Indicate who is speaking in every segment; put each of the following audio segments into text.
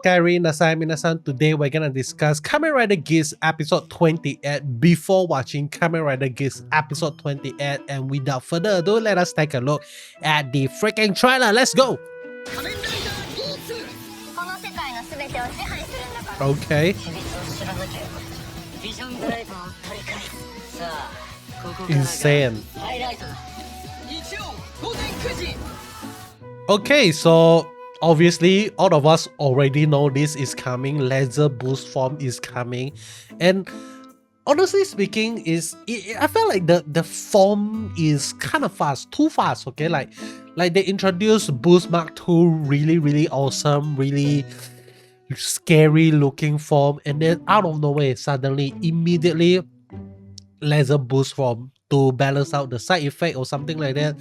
Speaker 1: Kairi Nasai Minasan. Today we're gonna discuss Kamen Rider Geats episode 28 before watching Kamen Rider Geats episode 28, and without further ado, let us take a look at the freaking trailer. Let's go! Okay. Insane. Okay, so obviously all of us already know this is coming. Laser boost form is coming, and honestly speaking, I felt like the form is kind of fast, too fast. Okay, like they introduced Boost Mark II, really awesome, really scary looking form, and then out of nowhere, suddenly, immediately, laser boost form to balance out the side effect or something like that.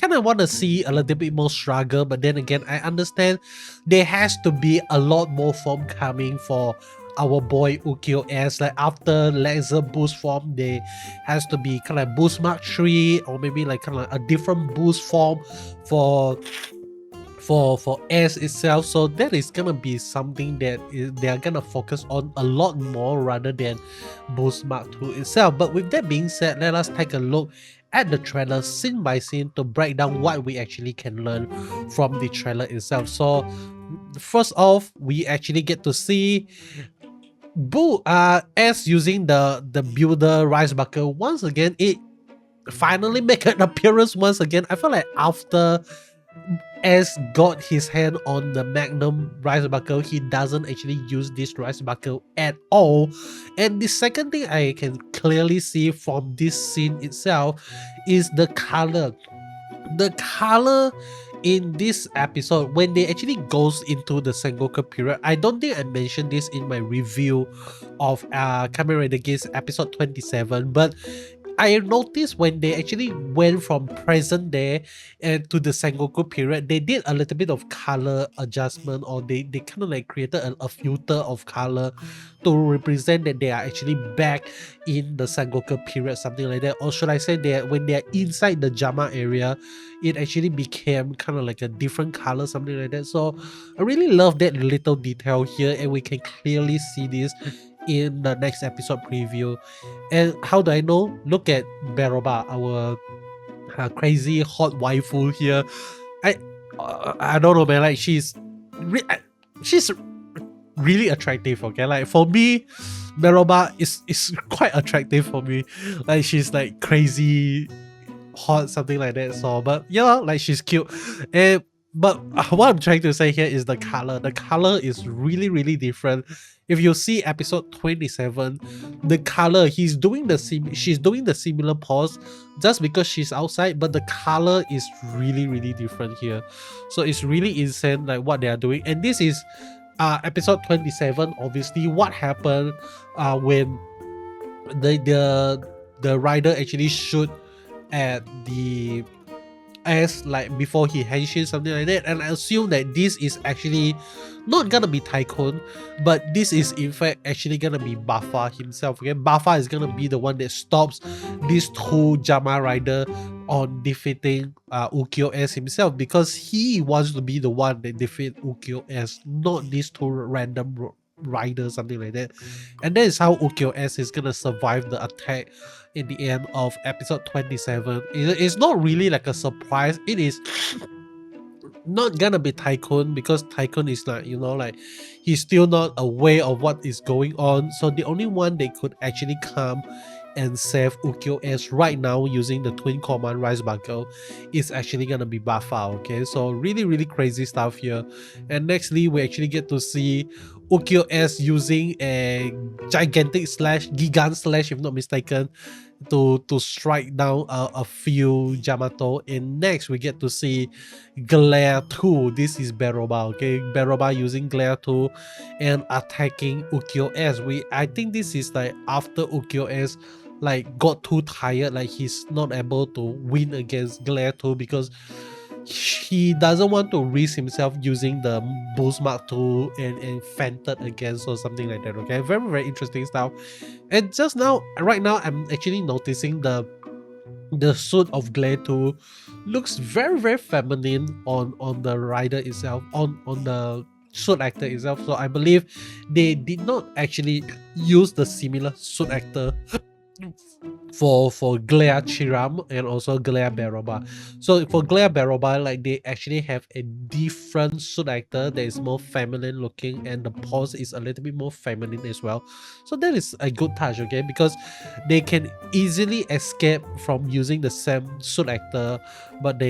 Speaker 1: Kind of want to see a little bit more struggle, but then again, I understand there has to be a lot more form coming for our boy Ukyo S. Like after laser boost form, there has to be kind of boost mark 3, or maybe like kind of a different boost form for S itself. So that is gonna be something that they are gonna focus on a lot more rather than Boost Mark II itself. But with that being said, let us take a look at the trailer scene by scene to break down what we actually can learn from the trailer itself. So first off, we actually get to see S using the builder rice bucket once again. It finally make an appearance once again. I feel like after S got his hand on the Magnum rice bucket, he doesn't actually use this rice bucket at all. And the second thing I can clearly see from this scene itself is the color. The color in this episode, when they actually goes into the Sengoku period, I don't think I mentioned this in my review of Kamen Rider Geats episode 27, but I noticed when they actually went from present day and to the Sengoku period, they did a little bit of color adjustment, or they kind of like created a filter of color to represent that they are actually back in the Sengoku period, something like that. Or should I say that when they are inside the Jama area, it actually became kind of like a different color, something like that. So I really love that little detail here, and we can clearly see this in the next episode preview. And how do I know? Look at Beroba, our crazy hot waifu here. I don't know, man. Like she's really attractive. Okay, like for me, Beroba is quite attractive for me. Like she's like crazy hot, something like that. So, but yeah, like she's cute. And but what I'm trying to say here is the color. The color is really different. If you see episode 27, the color, she's doing the similar pose just because she's outside, but the color is really different here. So it's really insane, like what they are doing. And this is episode 27. Obviously, what happened when the rider actually shoot at the S, like before he henshin, something like that. And I assume that this is actually not gonna be Tycoon, but this is in fact actually gonna be Buffa himself. Okay, Buffa is gonna be the one that stops these two Jama Rider on defeating Ukyo S himself, because he wants to be the one that defeat Ukyo S, not these two random riders, something like that. And that is how Ukyo S is gonna survive the attack in the end of episode 27. It's not really like a surprise. It is not gonna be Tycoon, because Tycoon is like, you know, like he's still not aware of what is going on. So the only one they could actually come and save Ukyo S right now using the twin command rice buckle is actually gonna be Buffa. Okay, so really crazy stuff here. And nextly, we actually get to see Ukyo S using a gigantic slash, gigant slash if not mistaken, to strike down a few Yamato. And next we get to see Glare 2. This is Beroba. Okay, Beroba using Glare 2 and attacking Ukyo S. I think this is like after Ukyo S like got too tired, like he's not able to win against Glare 2 because he doesn't want to risk himself using the Boost Mark 2 and fainted against or something like that. Okay, very interesting stuff. And just now, right now, I'm actually noticing the suit of Glare 2 looks very feminine on the rider itself, on the suit actor itself. So I believe they did not actually use the similar suit actor for Glea Chiram and also Glea Beroba. So for Glea Beroba, like they actually have a different suit actor that is more feminine looking, and the pose is a little bit more feminine as well. So that is a good touch, okay, because they can easily escape from using the same suit actor. But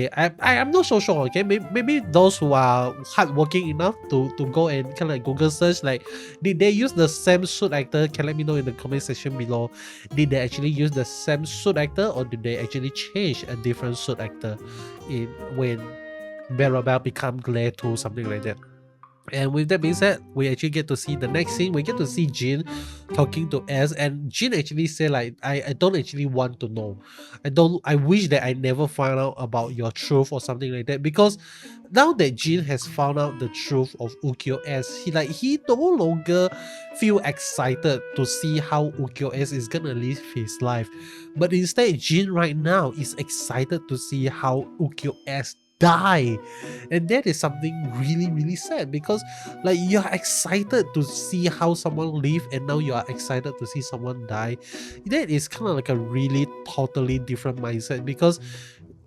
Speaker 1: I'm not so sure, okay, maybe those who are hardworking enough to go and kind of like Google search, like did they use the same suit actor, can let me know in the comment section below. Did they actually use the same suit actor, or did they actually change a different suit actor in when Berabel become Glare 2, something like that? And with that being said, we actually get to see the next scene. We get to see Jin talking to S, and Jin actually say like, I don't actually want to know. I wish that I never found out about your truth or something like that, because now that Jin has found out the truth of Ukyo S, he no longer feel excited to see how Ukyo S is gonna live his life. But instead, Jin right now is excited to see how Ukyo S die, and that is something really sad, because like you're excited to see how someone live, and now you are excited to see someone die. That is kind of like a really totally different mindset, because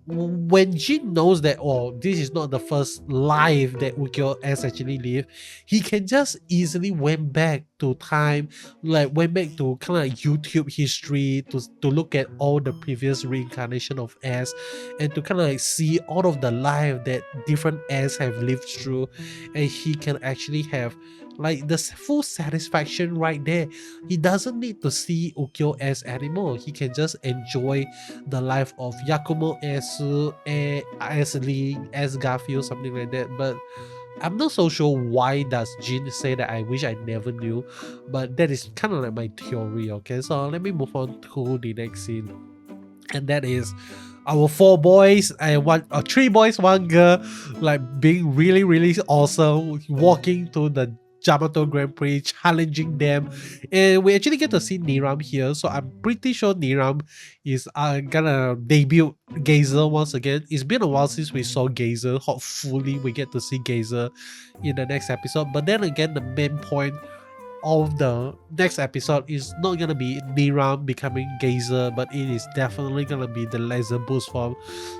Speaker 1: when Jin knows that, oh, this is not the first life that Ukyo S actually lived, he can just easily went back to time, like went back to kind of like YouTube history to look at all the previous reincarnation of S, and to kind of like see all of the life that different S have lived through, and he can actually have like the full satisfaction right there. He doesn't need to see Ukyo S anymore. He can just enjoy the life of Yakumo Esu, S Lee, S Garfield, something like that. But I'm not so sure why does Jin say that I wish I never knew, but that is kind of like my theory, okay? So let me move on to the next scene, and that is our 4 boys and 3 boys, 1 girl, like being really awesome, walking to the Jyamato Grand Prix, challenging them, and we actually get to see Niram here. So I'm pretty sure Niram is gonna debut Gazer once again. It's been a while since we saw Gazer. Hopefully we get to see Gazer in the next episode. But then again, the main point of the next episode is not gonna be Niram becoming Gazer, but it is definitely gonna be the laser boost form.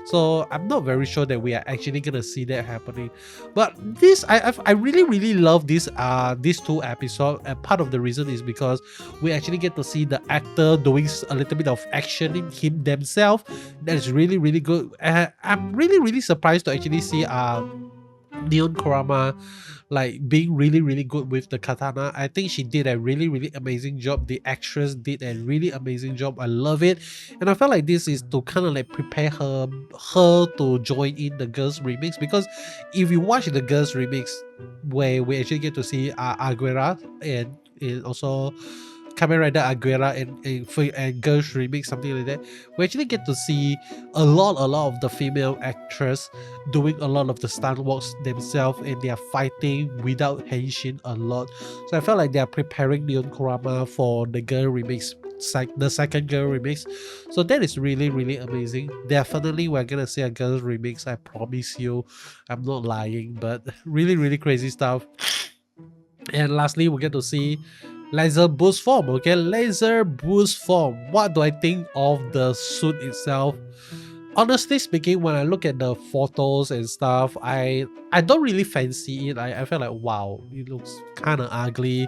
Speaker 1: So I'm not very sure that we are actually gonna see that happening. But this I really love this these 2 episodes, and part of the reason is because we actually get to see the actor doing a little bit of action in him themselves. That is really good. I'm really surprised to actually see Neon Kurama like being really good with the katana. I think she did a really amazing job. The actress did a really amazing job. I love it, and I felt like this is to kind of like prepare her to join in the girls remix, because if you watch the girls remix where we actually get to see Aguera and also Kamen Rider Aguera and girls remix, something like that, we actually get to see a lot of the female actors doing a lot of the stunt works themselves, and they are fighting without henshin a lot. So I felt like they are preparing Neon Kurama for the girl remix, the second girl remix. So that is really amazing. Definitely we're gonna see a girl remix, I promise you. I'm not lying, but really crazy stuff. And lastly, we get to see laser boost form. Okay, laser boost form. What do I think of the suit itself? Honestly speaking, when I look at the photos and stuff, I don't really fancy it. I feel like, wow, it looks kind of ugly,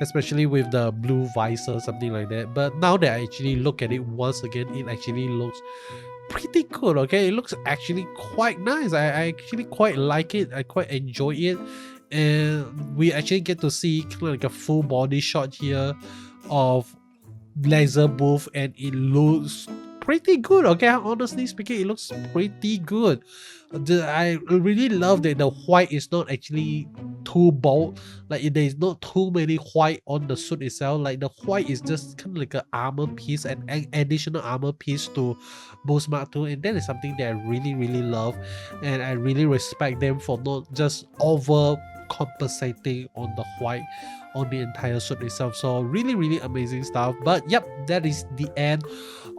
Speaker 1: especially with the blue visor, something like that. But now that I actually look at it once again, it actually looks pretty good. Okay, it looks actually quite nice. I actually quite like it. I quite enjoy it, and we actually get to see kind of like a full body shot here of laser booth, and it looks pretty good. Okay, honestly speaking, it looks pretty good. I really love that the white is not actually too bold, like there is not too many white on the suit itself. Like the white is just kind of like an armor piece, an additional armor piece to Boost Mark 2, and that is something that I really love, and I really respect them for not just over compensating on the white on the entire suit itself. So really amazing stuff. But yep, that is the end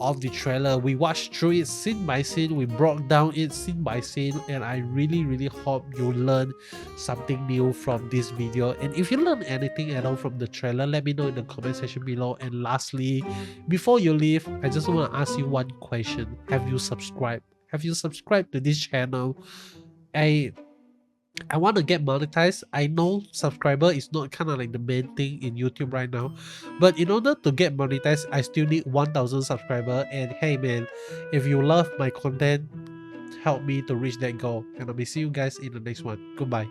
Speaker 1: of the trailer. We watched through it scene by scene, we broke down it scene by scene, and I really hope you learn something new from this video. And if you learn anything at all from the trailer, let me know in the comment section below. And lastly, before you leave, I just want to ask you one question. Have you subscribed? Have you subscribed to this channel? I want to get monetized. I know subscriber is not kind of like the main thing in YouTube right now, but in order to get monetized, I still need 1000 subscriber. And hey man, if you love my content, help me to reach that goal. And I will see you guys in the next one. Goodbye.